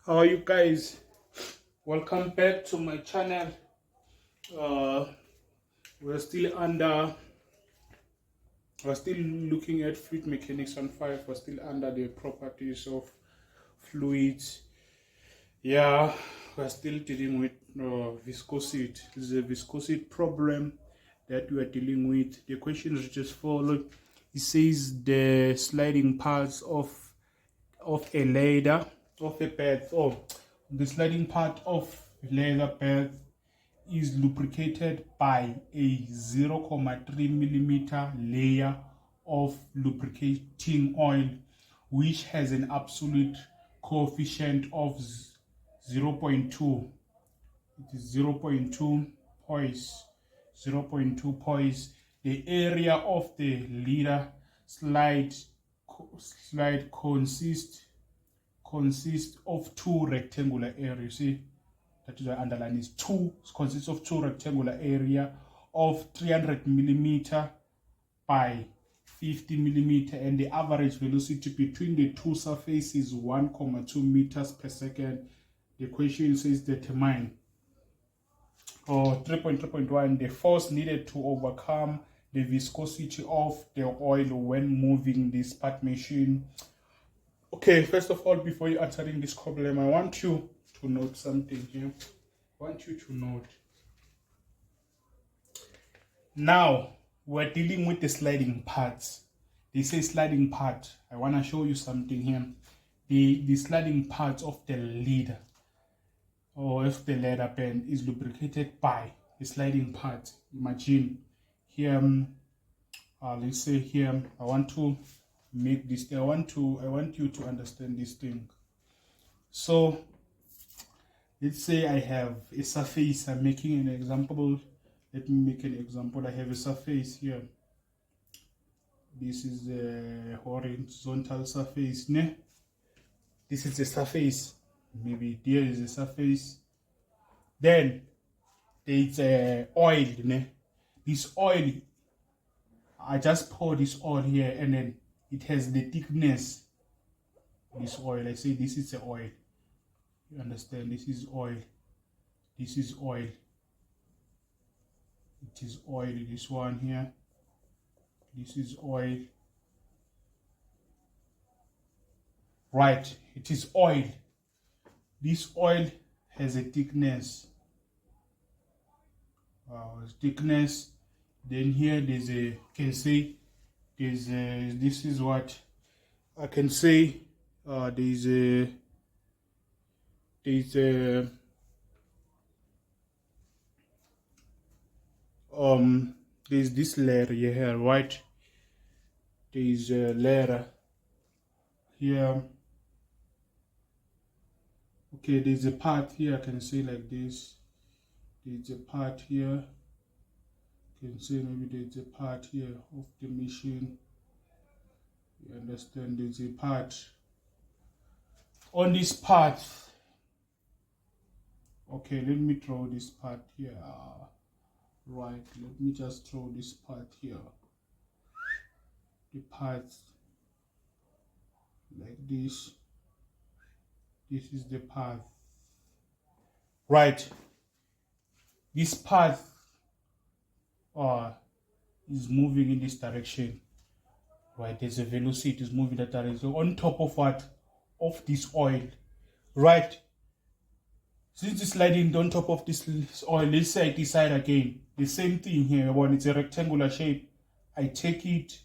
How are you guys? Welcome back to my channel. Uh, we're still under, we're still looking at fluid mechanics on 5. We're still under the properties of fluids. Yeah, we're still dealing with viscosity. This is a viscosity problem that we are dealing with. The questions just follow. It says the sliding parts of a ladder of a bed, or the sliding part of ladder bed is lubricated by a 0.3 millimeter layer of lubricating oil, which has an absolute coefficient of 0.2. It is 0.2 poise. 0.2 poise. The area of the leader slide consists of two rectangular areas. You see, that is why I underline is two. It consists of two rectangular area of 300 millimeter by 50 millimeter, and the average velocity between the two surfaces is 1.2 meters per second. The question says determine, or 3.3.1, the force needed to overcome the viscosity of the oil when moving this part machine. Okay, first of all, before you answering this problem, I want you to note something here. I want you to note. Now, we're dealing with the sliding parts. They say sliding part. I want to show you something here. The sliding parts of the leader, or if the ladder band is lubricated by the sliding part. Imagine here, let's say here, I want to make this. I want you to understand this thing. So let's say I have a surface. I'm making an example. Let me make an example. I have a surface here. This is a horizontal surface. Ne? This is a surface. Maybe there is a surface. Then there is a oil. Ne? This oil, I just pour this oil here, and then it has the thickness. This oil, I say this is the oil. You understand? This is oil. This is oil. It is oil. This one here. This is oil. Right. It is oil. This oil has a thickness. Thickness. Then here there's a, can say there's a, this is what I can say. There's a there's this layer here, right? There's a layer here. Okay, there's a part here, I can say like this. There's a part here. You can say maybe there's a part here of the machine. You understand? There's a part. On this part, okay, let me throw this part here. Right, let me just throw this part here. The parts like this. This is the path. Right. This path is moving in this direction. Right. There's a velocity, it is moving that direction. So on top of what? Of this oil. Right. Since it's sliding on top of this oil, let's say I decide again. The same thing here. When it's a rectangular shape, I take it,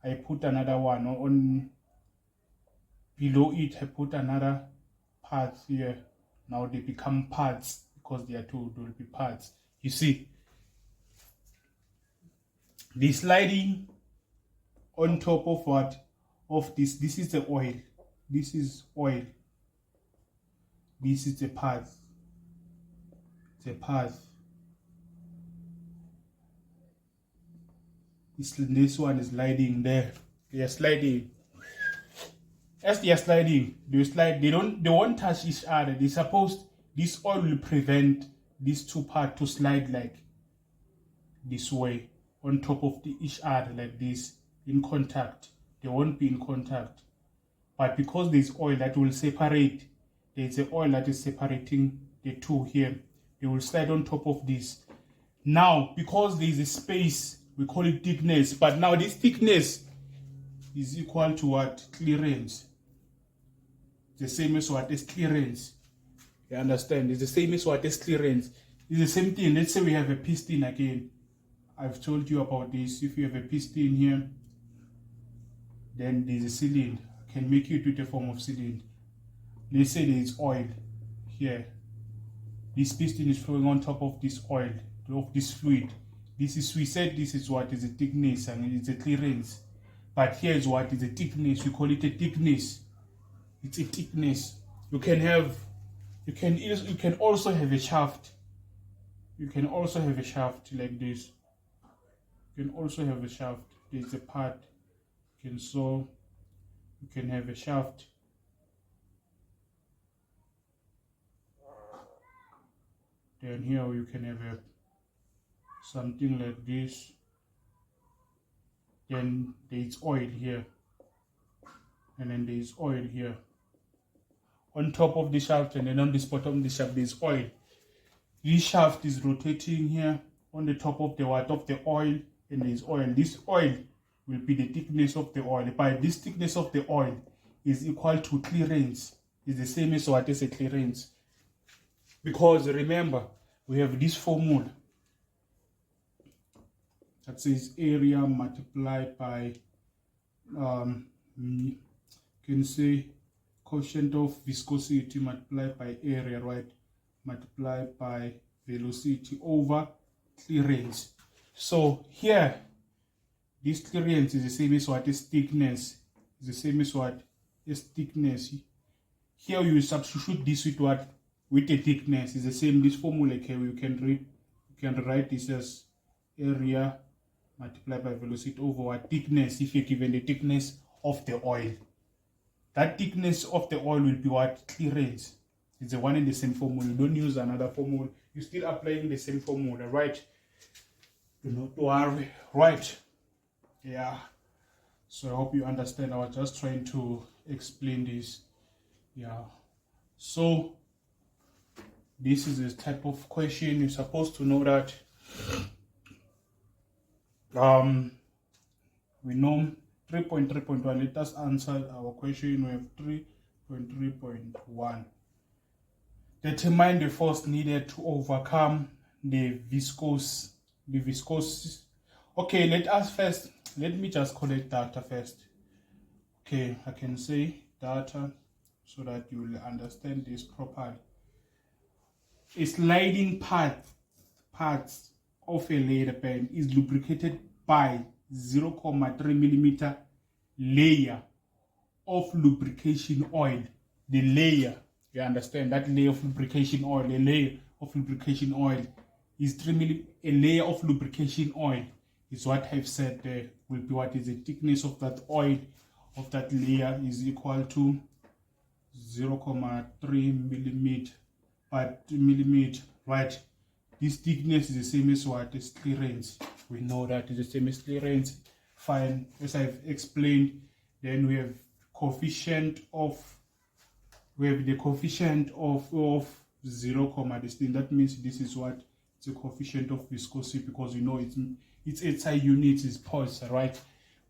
I put another one on below it. I put another part here. Now they become parts because they are two. They will be parts. You see, the sliding on top of what? Of this. This is the oil. This is oil. This is the path. The path. This one is sliding there. They are sliding. As they are sliding, they won't touch each other. They supposed this oil will prevent these two parts to slide like this way on top of each other like this in contact. They won't be in contact. But because there's oil that will separate there's an oil that is separating the two here. They will slide on top of this. Now, because there is a space, we call it thickness. But now this thickness is equal to what? Clearance. The same as what is clearance. You understand? It's the same as what is clearance. It's the same thing. Let's say we have a piston again. I've told you about this. If you have a piston here, then there's a cylinder. I can make it with a form of cylinder. Let's say there is oil here. This piston is flowing on top of this oil, of this fluid. This is, we said this is what is a thickness and it's a clearance. But here is what is a thickness. We call it a thickness. It's a thickness. You can also have a shaft. You can also have a shaft like this. You can also have a shaft. There's a part. You can have a shaft. Then here you can have something like this. Then there is oil here, and then there is oil here on top of the shaft, and then on this bottom of the shaft there is oil. This shaft is rotating here on the top of the oil, and there is oil. This oil will be the thickness of the oil. But this thickness of the oil is equal to clearance. It's the same as what is a clearance. Because remember, we have this formula that says area multiplied by, you can say quotient of viscosity multiplied by area, right? Multiplied by velocity over clearance. So here, this clearance is the same as what is thickness. It's the same as what is thickness. Here you substitute this with what? With the thickness. It's the same. This formula here you can write this as area multiplied by velocity over what? Thickness, if you're given the thickness of the oil. That thickness of the oil will be what? Clearance. It's the one in the same formula. You don't use another formula. You're still applying the same formula, right? Do not worry, right? Yeah. So I hope you understand. I was just trying to explain this. Yeah. So this is a type of question. You're supposed to know that we know 3.3.1. Let us answer our question. We have 3.3.1. Determine the force needed to overcome the viscous. Okay, let me just collect data first. Okay, I can say data so that you will understand this properly. A sliding parts of a leather band is lubricated by 0.3 millimeter layer of lubrication oil. The layer, you understand, that layer of lubrication oil, a layer of lubrication oil is 3 millimeter. A layer of lubrication oil is what I've said there will be what is the thickness of that oil of that layer is equal to 0.3 millimeter. But millimeter, right? This thickness is the same as what is clearance. We know that is the same as clearance. Fine, as I've explained. Then we have the coefficient of 0, this thing. That means this is what it's a coefficient of viscosity, because you know it's SI units is pulse, right?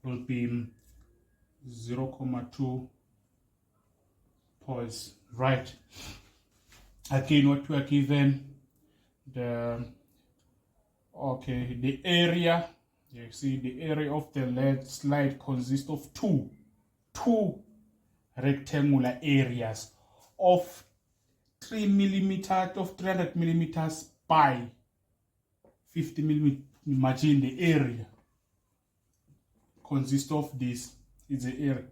Will be 0.2 pulse, right? Again, what we are given, the area, you see the area of the lead slide consists of two rectangular areas of 300 millimeters by 50 millimeters. Imagine the area consists of this. It's the area.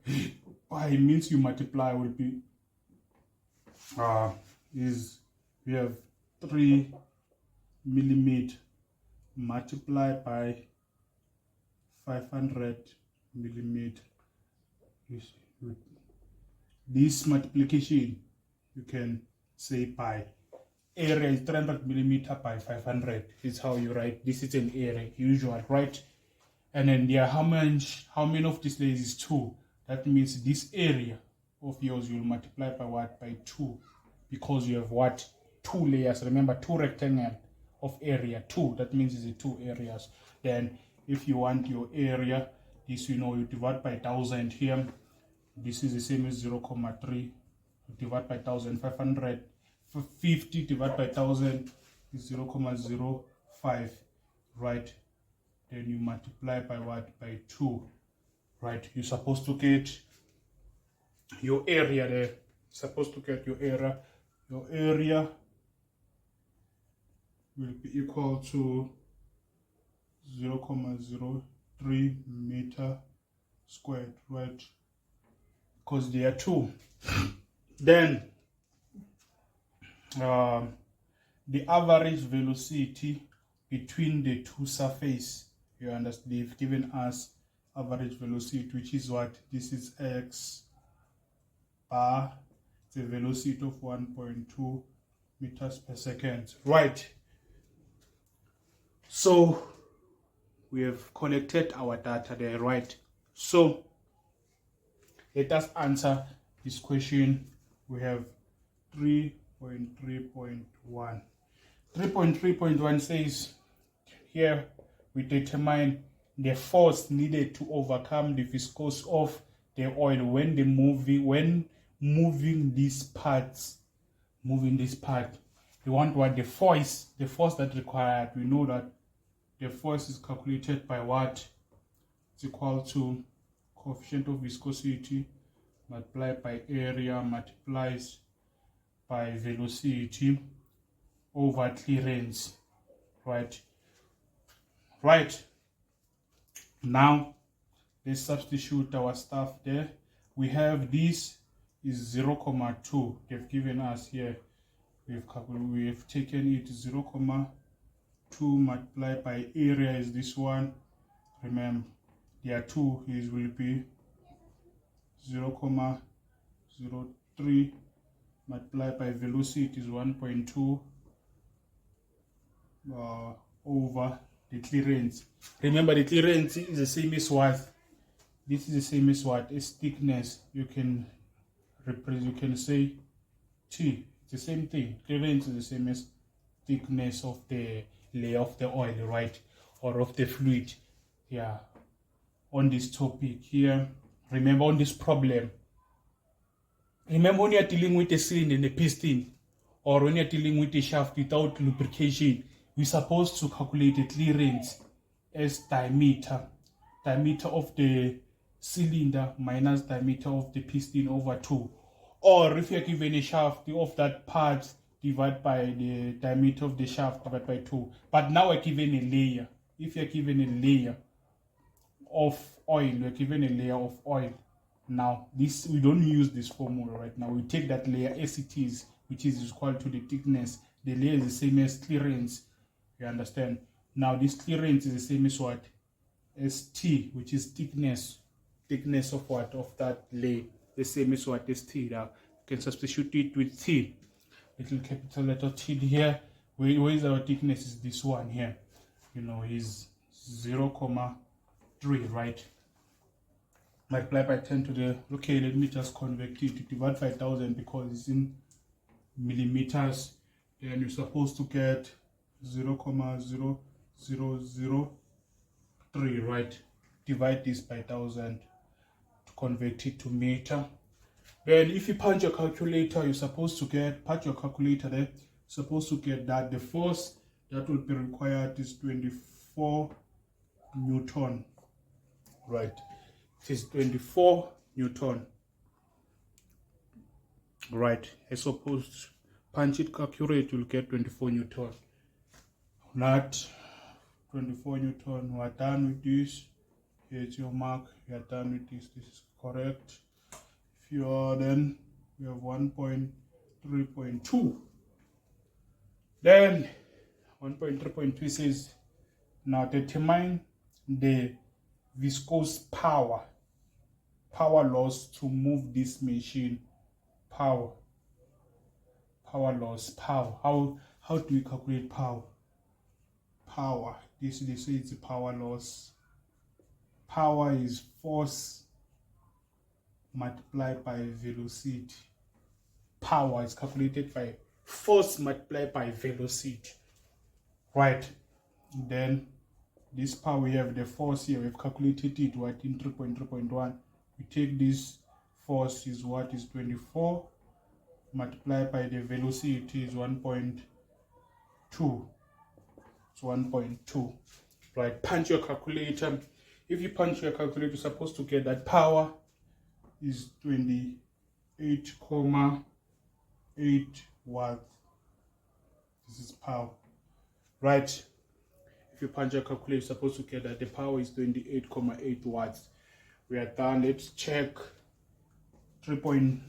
By means you multiply will be we have 3 millimeter multiplied by 500 millimeter. This multiplication you can say by area is 300 millimeter by 500 is how you write. This is an area usual, right? And then there, how many of these layers is 2. That means this area of yours you'll multiply by what? By 2. because you have what? 2 layers. Remember, 2 rectangle of area. 2. That means it's 2 areas. Then if you want your area, this you divide by 1000 here. This is the same as 0,3. Divide by 1500. 50 divided by 1000 is 0,05. Right? Then you multiply by what? By 2. Right? You're supposed to get your area there. Supposed to get your area. Your area will be equal to 0,03 meter squared, right? Because they are 2. Then the average velocity between the 2 surface, you understand, they've given us average velocity, which is what? This is x bar. It's a velocity of 1.2 meters per second, right? So we have collected our data there, right? So let us answer this question. We have 3.3.1. 3.3.1 says here we determine the force needed to overcome the viscosity of the oil when moving these parts. We want what? The force that required. We know that the force is calculated by what? It's equal to coefficient of viscosity multiplied by area multiplies by velocity over clearance. Right? Now let's substitute our stuff there. We have this is 0,2. They've given us here. We've taken it 0,2 multiplied by area is this one. Remember, there are 2 is will be 0,03 multiplied by velocity is 1.2 over the clearance. Remember, the clearance is the same as what? This is the same as what? As thickness. You can say T. It's the same thing. Clearance is the same as thickness of the layer of the oil, right? Or of the fluid. Yeah. On this topic here, remember on this problem, remember when you're dealing with a cylinder and a piston, or when you're dealing with a shaft without lubrication, we're supposed to calculate the clearance as diameter of the cylinder minus diameter of the piston over 2. Or if you're given a shaft of that part, divide by the diameter of the shaft divided by 2. But now we're given a layer. If you're given a layer of oil, we're given a layer of oil. Now, this we don't use this formula right now. We take that layer as it is, which is equal to the thickness. The layer is the same as clearance. You understand? Now, this clearance is the same as what? As T, which is thickness. Thickness of what? Of that layer. The same as what is T. Now, you can substitute it with T. Little capital letter T here. Where is our thickness? Is this one here. Is 0,3, right? Multiply by 10 to the, okay, let me just convert it to divide by 1000 because it's in millimeters. Then you're supposed to get 0,0003, right? Divide this by 1000 to convert it to meter. Then if you punch your calculator, you're supposed to get, punch your calculator there, supposed to get that the force that will be required is 24 Newton, right? It is 24 Newton, right? I suppose punch it, calculate, you'll get 24 Newton. Not 24 Newton. We're done with this. Here's your mark. We are done with this. This is correct. If you are, then we have 1.3.2. Then 1.3.2 says, now determine the viscous power loss to move this machine. Power loss. How do we calculate power? They say it's a power loss. Power is force multiplied by velocity. power is calculated by force multiplied by velocity, right? Then this power, we have the force here, we've calculated it what in 3.3.1. We take this force is what is 24 multiplied by the velocity is 1.2. It's 1.2, right? Punch your calculator. If you punch your calculator, you're supposed to get that power is 28,8 watts. This is power, right? If you punch your calculator, you're supposed to get that the power is 28,8 watts. We are done. Let's check 3.3,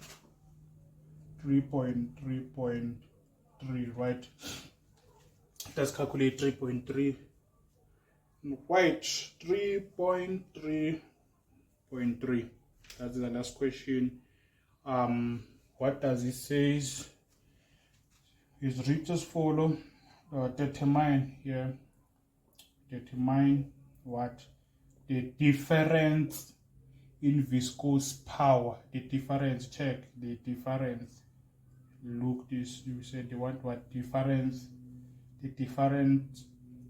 right? Let's calculate 3.3. Right, 3.3.3. That's the last question. What does it say? It's written as follow. Determine here. Determine what? The difference in viscous power. The difference. Check the difference. Look this. You said you want what difference? The difference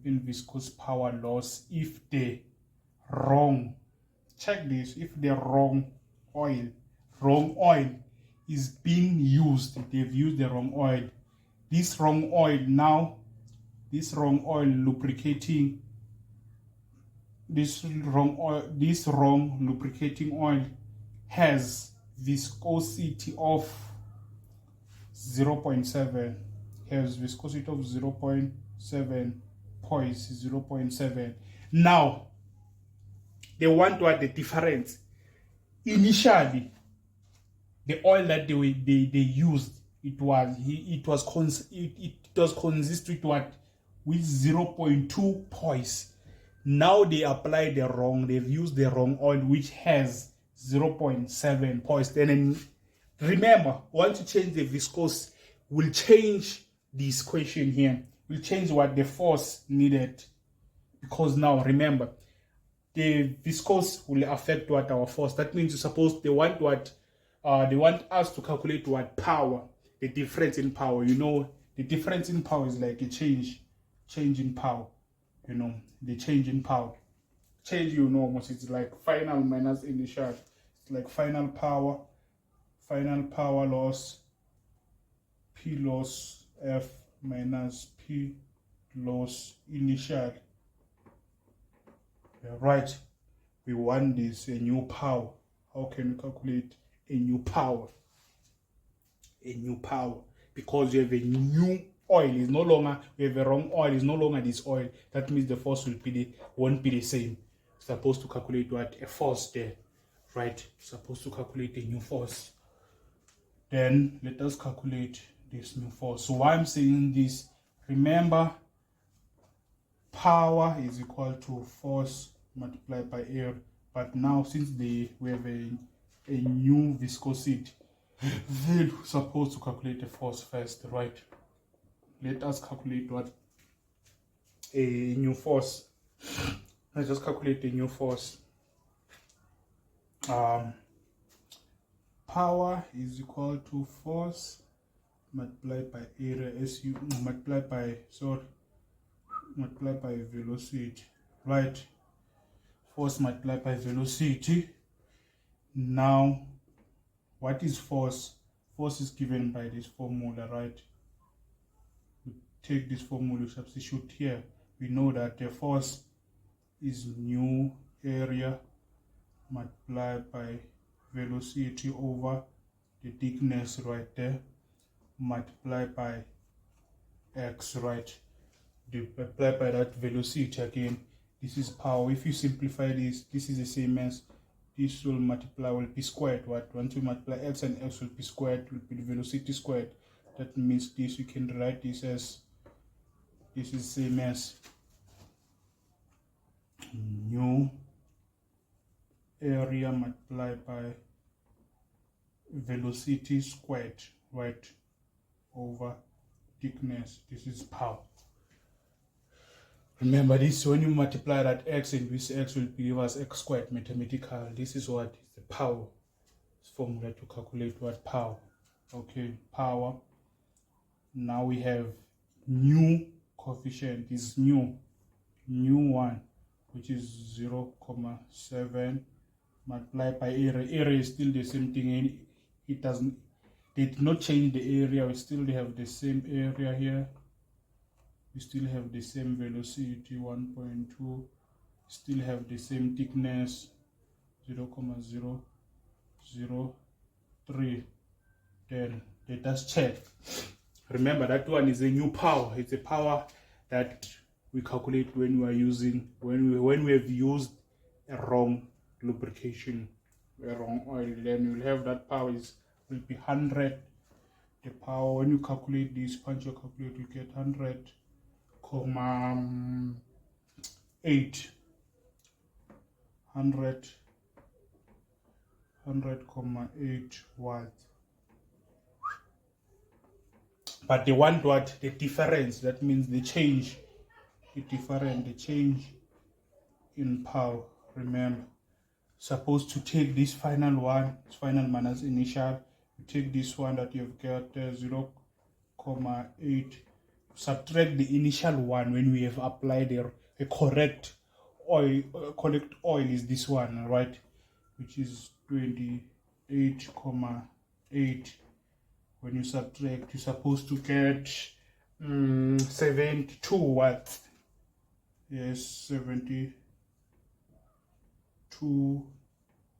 in viscous power loss if the wrong. Check this. If the wrong oil is being used, they've used the wrong oil. This wrong oil now, this wrong oil lubricating, this wrong lubricating oil has viscosity of 0.7, has viscosity of 0.7 points, 0.7. Now they want what the difference. Initially, the oil that they used, it was consist with what? With 0.2 points. Now they apply the wrong, they've used the wrong oil which has 0.7 points. Then remember, once you change the viscous, we'll change this equation here. We'll change what the force needed. Because now remember, the viscous will affect what our force. That means you suppose they want what they want us to calculate what power, the difference in power. You know, the difference in power is like a change in power. You know, the change in power. Change, you know, almost it's like final minus initial. It's like final power loss, P loss F minus P loss initial. Yeah, right. We want this, a new power. How can we calculate a new power? A new power. Because you have a new oil, is no longer, we have a wrong oil, is no longer this oil. That means the force won't be the same. Supposed to calculate what? A force there. Right? Supposed to calculate a new force. Then let us calculate this new force. So why I'm saying this, remember, power is equal to force multiplied by air. But now since we have a new viscosity, then we're supposed to calculate the force first, right? Let us calculate what? A new force. Let's just calculate a new force. Power is equal to force multiplied by area, multiplied by velocity, right? Force multiplied by velocity. Now, what is force? Force is given by this formula, right? We take this formula, substitute here. We know that the force is new area multiplied by velocity over the thickness right there, multiplied by x, right? Multiplied by that velocity again. This is power. If you simplify this is the same as this will multiply, will be squared. What? Once you multiply x and x will be squared, will be the velocity squared. That means this, you can write this as, this is same as new area multiplied by velocity squared, right, over thickness. This is power. Remember this, when you multiply that x and this x will give us x squared mathematical. This is what is the power formula to calculate what power. Okay, power. Now we have new coefficient, is new one, which is 0.7 multiplied by area. Area is still the same thing, and it did not change the area. We still have the same area here. We still have the same velocity 1.2. Still have the same thickness 0.003. Then let us check. Remember, that one is a new power. It's a power that we calculate when we are using, when we have used a wrong lubrication, a wrong oil. Then you'll have that power will be 100. The power, when you calculate this, punch your calculator, you get 100.8 100.8 watts. But they want what? The difference. That means the change, the change in power. Remember, supposed to take this final one, final minus initial. You take this one that you've got 0.8, subtract the initial one when we have applied a correct oil. Correct oil is this one, right? Which is 28.8. When you subtract, you're supposed to get 72 watts. Yes, 72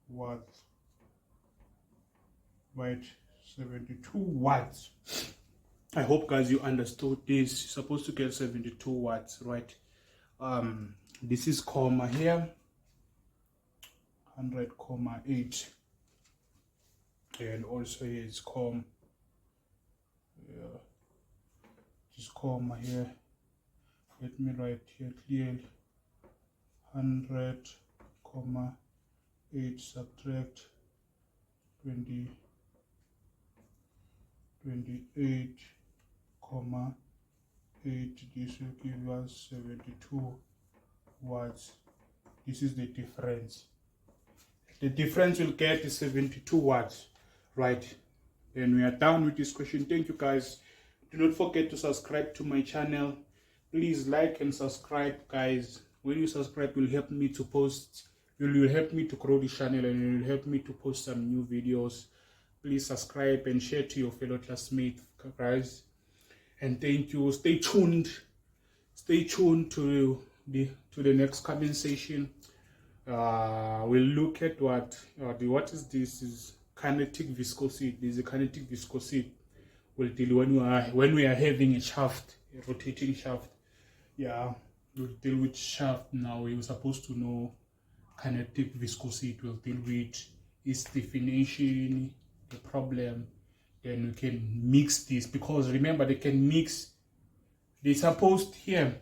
watts. Right, 72 watts. I hope, guys, you understood this. You're supposed to get 72 watts, right? This is comma here, 100.8, and also here is comma. Yeah, just comma here. Let me write here clearly. 100.8 subtract 28.8. This will give us 72 watts. This is the difference. The difference we'll get is 72 watts, right? And we are done with this question. Thank you, guys. Do not forget to subscribe to my channel. Please like and subscribe, guys. When you subscribe, it will help me to post. It will help me to grow the channel, and it will help me to post some new videos. Please subscribe and share to your fellow classmates, guys. And thank you. Stay tuned. Stay tuned to the next comment session. We'll look at what is this? Is kinetic viscosity. This is a kinetic viscosity. We'll deal when we are having a shaft, a rotating shaft. Yeah, we'll deal with shaft now. We're supposed to know kinetic viscosity. We'll deal with its definition, the problem. Then we can mix this, because remember, they can mix. They supposed here,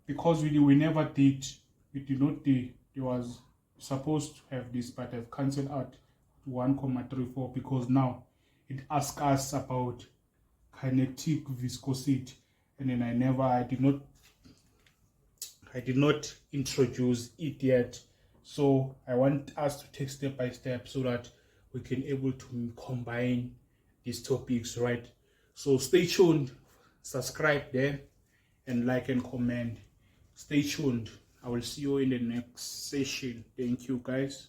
because we never did. We did not do. It was supposed to have this, but I've cancelled out 1.34 because now it asks us about kinetic viscosity, and then I did not introduce it yet. So I want us to take step by step so that we can able to combine these topics, right? So stay tuned, subscribe there, and like and comment. Stay tuned. I will see you in the next session. Thank you, guys.